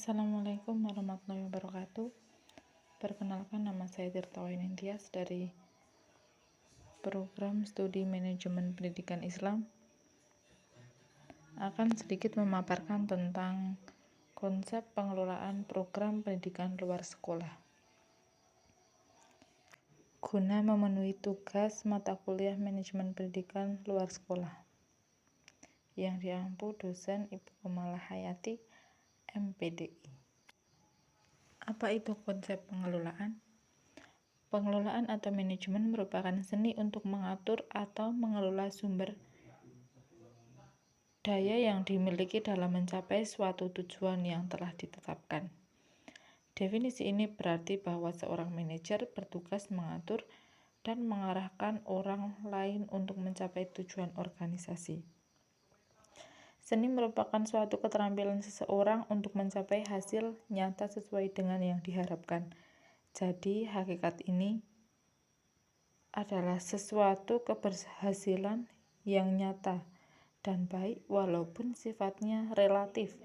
Assalamualaikum warahmatullahi wabarakatuh. Perkenalkan, nama saya Tirta Wainindiyas dari Program Studi Manajemen Pendidikan Islam. Akan sedikit memaparkan tentang konsep pengelolaan program pendidikan luar sekolah guna memenuhi tugas mata kuliah manajemen pendidikan luar sekolah yang diampu dosen Ibu Kamala Hayati, MPDI. Apa itu konsep pengelolaan? Pengelolaan atau manajemen merupakan seni untuk mengatur atau mengelola sumber daya yang dimiliki dalam mencapai suatu tujuan yang telah ditetapkan. Definisi ini berarti bahwa seorang manajer bertugas mengatur dan mengarahkan orang lain untuk mencapai tujuan organisasi. Seni merupakan suatu keterampilan seseorang untuk mencapai hasil nyata sesuai dengan yang diharapkan. Jadi, hakikat ini adalah sesuatu keberhasilan yang nyata dan baik walaupun sifatnya relatif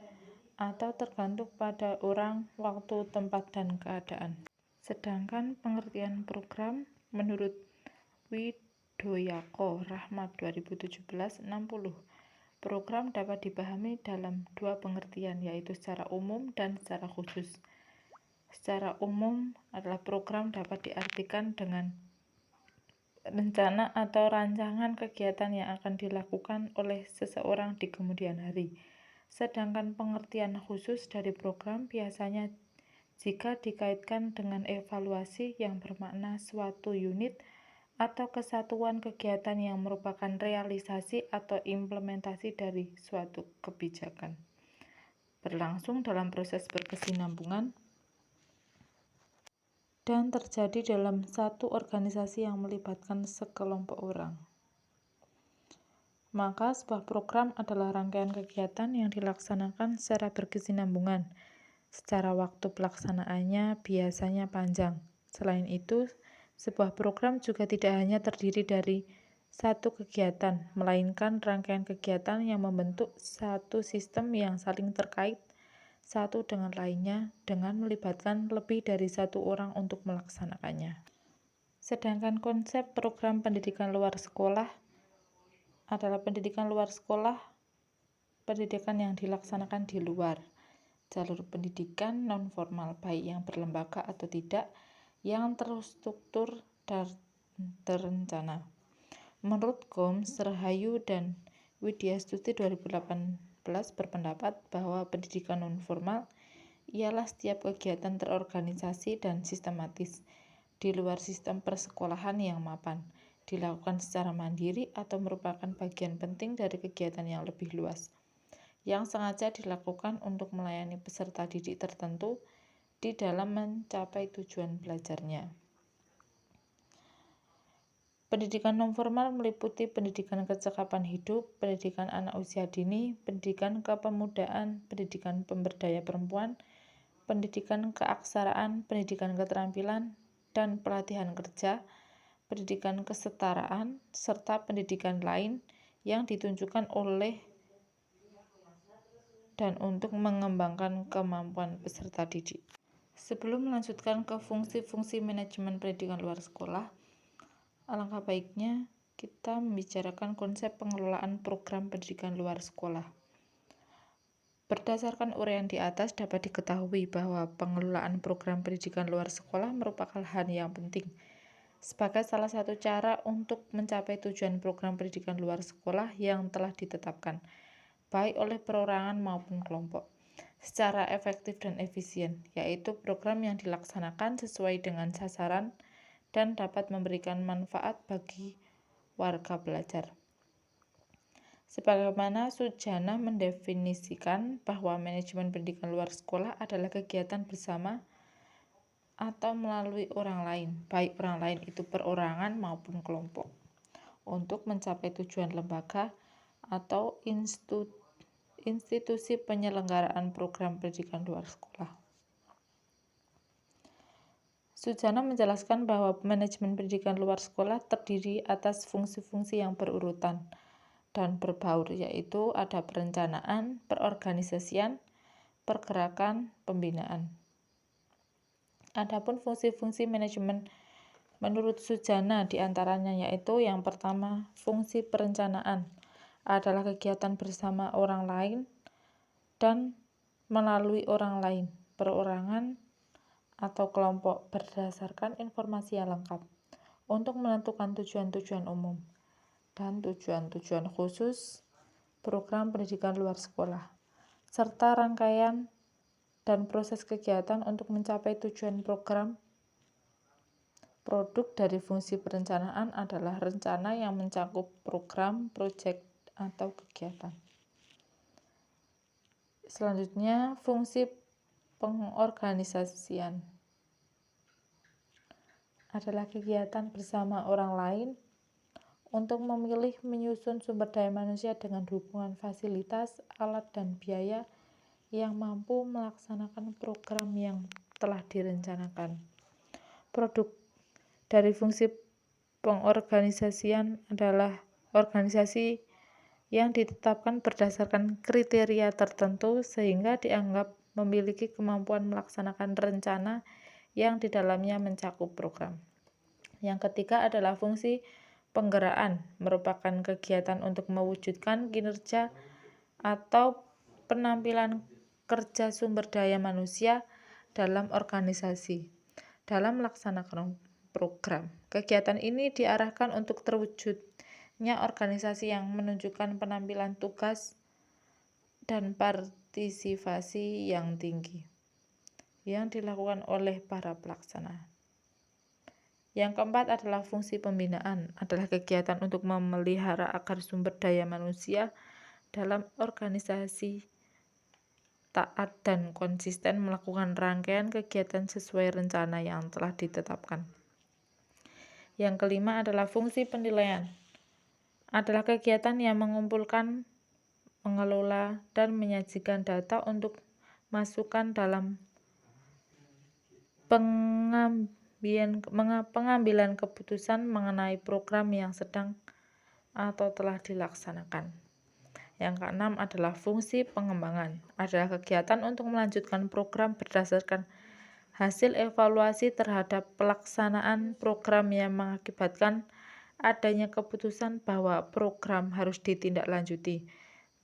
atau tergantung pada orang, waktu, tempat, dan keadaan. Sedangkan pengertian program menurut Widoyako Rahmat 2017-60, program dapat dipahami dalam dua pengertian, yaitu secara umum dan secara khusus. Secara umum adalah program dapat diartikan dengan rencana atau rancangan kegiatan yang akan dilakukan oleh seseorang di kemudian hari. Sedangkan pengertian khusus dari program biasanya jika dikaitkan dengan evaluasi yang bermakna suatu unit atau kesatuan kegiatan yang merupakan realisasi atau implementasi dari suatu kebijakan, berlangsung dalam proses berkesinambungan dan terjadi dalam satu organisasi yang melibatkan sekelompok orang. Maka sebuah program adalah rangkaian kegiatan yang dilaksanakan secara berkesinambungan. Secara waktu pelaksanaannya biasanya panjang. Selain itu, sebuah program juga tidak hanya terdiri dari satu kegiatan, melainkan rangkaian kegiatan yang membentuk satu sistem yang saling terkait satu dengan lainnya dengan melibatkan lebih dari satu orang untuk melaksanakannya. Sedangkan konsep program pendidikan luar sekolah adalah pendidikan luar sekolah, pendidikan yang dilaksanakan di luar jalur pendidikan non-formal, baik yang berlembaga atau tidak, yang terstruktur dan terencana. Menurut Gomes, Rahayu, dan Widyastuti 2018 berpendapat bahwa pendidikan non-formal ialah setiap kegiatan terorganisasi dan sistematis di luar sistem persekolahan yang mapan, dilakukan secara mandiri atau merupakan bagian penting dari kegiatan yang lebih luas, yang sengaja dilakukan untuk melayani peserta didik tertentu di dalam mencapai tujuan belajarnya. Pendidikan non-formal meliputi pendidikan kecakapan hidup, pendidikan anak usia dini, pendidikan kepemudaan, pendidikan pemberdaya perempuan, pendidikan keaksaraan, pendidikan keterampilan dan pelatihan kerja, pendidikan kesetaraan, serta pendidikan lain yang ditunjukkan oleh dan untuk mengembangkan kemampuan peserta didik. Sebelum melanjutkan ke fungsi-fungsi manajemen pendidikan luar sekolah, alangkah baiknya kita membicarakan konsep pengelolaan program pendidikan luar sekolah. Berdasarkan uraian di atas dapat diketahui bahwa pengelolaan program pendidikan luar sekolah merupakan hal yang penting sebagai salah satu cara untuk mencapai tujuan program pendidikan luar sekolah yang telah ditetapkan, baik oleh perorangan maupun kelompok, secara efektif dan efisien, yaitu program yang dilaksanakan sesuai dengan sasaran dan dapat memberikan manfaat bagi warga belajar. Sebagaimana Sujana mendefinisikan bahwa manajemen pendidikan luar sekolah adalah kegiatan bersama atau melalui orang lain, baik orang lain itu perorangan maupun kelompok, untuk mencapai tujuan lembaga atau institusi penyelenggaraan program pendidikan luar sekolah. Sujana menjelaskan bahwa manajemen pendidikan luar sekolah terdiri atas fungsi-fungsi yang berurutan dan berbaur, yaitu ada perencanaan, perorganisasian, pergerakan, pembinaan. Adapun fungsi-fungsi manajemen menurut Sujana diantaranya yaitu yang pertama, fungsi perencanaan adalah kegiatan bersama orang lain dan melalui orang lain, perorangan atau kelompok berdasarkan informasi yang lengkap untuk menentukan tujuan-tujuan umum dan tujuan-tujuan khusus program pendidikan luar sekolah, serta rangkaian dan proses kegiatan untuk mencapai tujuan program. Produk dari fungsi perencanaan adalah rencana yang mencakup program, proyek, atau kegiatan. Selanjutnya, fungsi pengorganisasian adalah kegiatan bersama orang lain untuk memilih menyusun sumber daya manusia dengan hubungan fasilitas, alat, dan biaya yang mampu melaksanakan program yang telah direncanakan. Produk dari fungsi pengorganisasian adalah organisasi yang ditetapkan berdasarkan kriteria tertentu sehingga dianggap memiliki kemampuan melaksanakan rencana yang di dalamnya mencakup program. Yang ketiga adalah fungsi penggerakkan, merupakan kegiatan untuk mewujudkan kinerja atau penampilan kerja sumber daya manusia dalam organisasi dalam melaksanakan program. Kegiatan ini diarahkan untuk terwujudnya organisasi yang menunjukkan penampilan tugas dan partisipasi yang tinggi yang dilakukan oleh para pelaksana. Yang keempat adalah fungsi pembinaan, adalah kegiatan untuk memelihara agar sumber daya manusia dalam organisasi taat dan konsisten melakukan rangkaian kegiatan sesuai rencana yang telah ditetapkan. Yang kelima adalah fungsi penilaian, adalah kegiatan yang mengumpulkan, mengelola, dan menyajikan data untuk masukan dalam pengambilan keputusan mengenai program yang sedang atau telah dilaksanakan. Yang keenam adalah fungsi pengembangan, adalah kegiatan untuk melanjutkan program berdasarkan hasil evaluasi terhadap pelaksanaan program yang mengakibatkan adanya keputusan bahwa program harus ditindaklanjuti.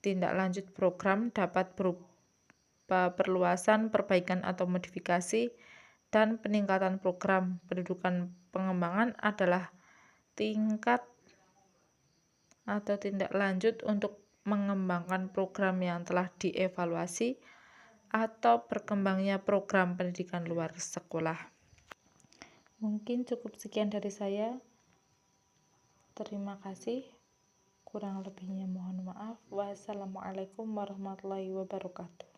Tindak lanjut program dapat berupa perluasan, perbaikan atau modifikasi, dan peningkatan program. Pendudukan pengembangan adalah tingkat atau tindak lanjut untuk mengembangkan program yang telah dievaluasi atau berkembangnya program pendidikan luar sekolah. Mungkin cukup sekian dari saya. Terima kasih. Kurang lebihnya mohon maaf. Wassalamualaikum warahmatullahi wabarakatuh.